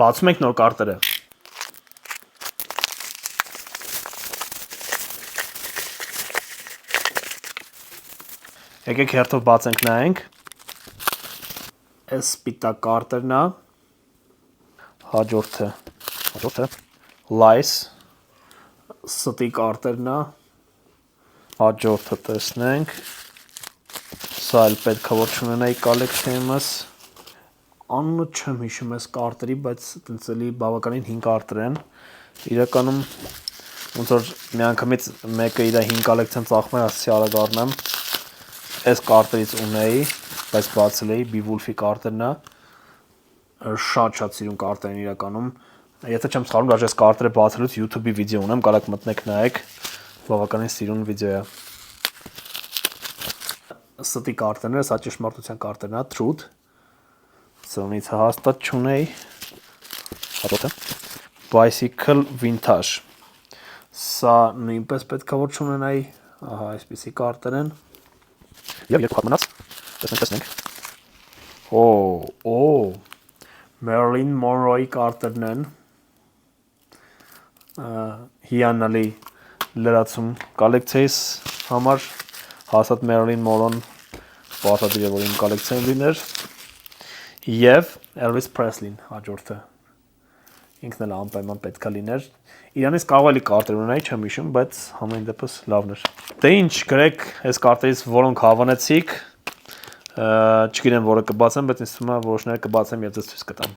Բացում ենք նոր կարտերը։ Եկեք հերթով բացենք նայենք։ Այս սպիտակ կարտերն է։ Հաջորդը լայս ստի կարտերն է։ Հաջորդը տեսնենք։ Սա էլ պետք է որ չունենայի կոլեկցիայումս։ Անունը չեմ հիշում այս կարտերի, բայց տենց էլի բավականին 5 կարտեր են։ Իրականում ոնց որ միանգամից մեկը իր 5 կոլեկցիան ծախում է, ասեցի արագ առնեմ։ Այս կարտերից ունեի, բայց բացել էի Beowulf-ի կարտերն է։ Շատ սիրուն կարտեր են իրականում։ Եթե չեմ սխալվում, դաժե այս կարտերը բացելուց YouTube-ի վիդեո ունեմ, կարաք մտնեք նայեք։ Բավականին սիրուն վիդեո է։ Ստի կարտերն է, սա ճշմարտության կարտերն է, Truth։ Սրանից հաստատ չունեի։ Հատոտը։ Bicycle Vintage։ Սա նույնպես պետք է որ չունենայի։ Ահա, այսպիսի կարտեր են։ Եվ երկու հատ մնաց։ Տեսնենք։ Marilyn Monroe-ի կարտերն են։ Հիանալի լրացում կոլեկցիայիս համար հաստատ Marilyn Monroe-ն պարտադիր է որ իմ կոլեկցիայում լիներ։ Եվ Elvis Presley-ն հաջորդը։ Ինքն էլ անպայման պետք է լիներ։ Իրանից կարող էլի կարտեր ունենայի, չեմ հիշում, բայց համայն դեպս լավն էր։ Դե ինչ, գրեք այս կարտերից որոնք հավանեցիք, չգիտեմ որը կբացեմ, բայց ինձ թվում է որոշները կբացեմ եւ ձեզ ցույց կտամ։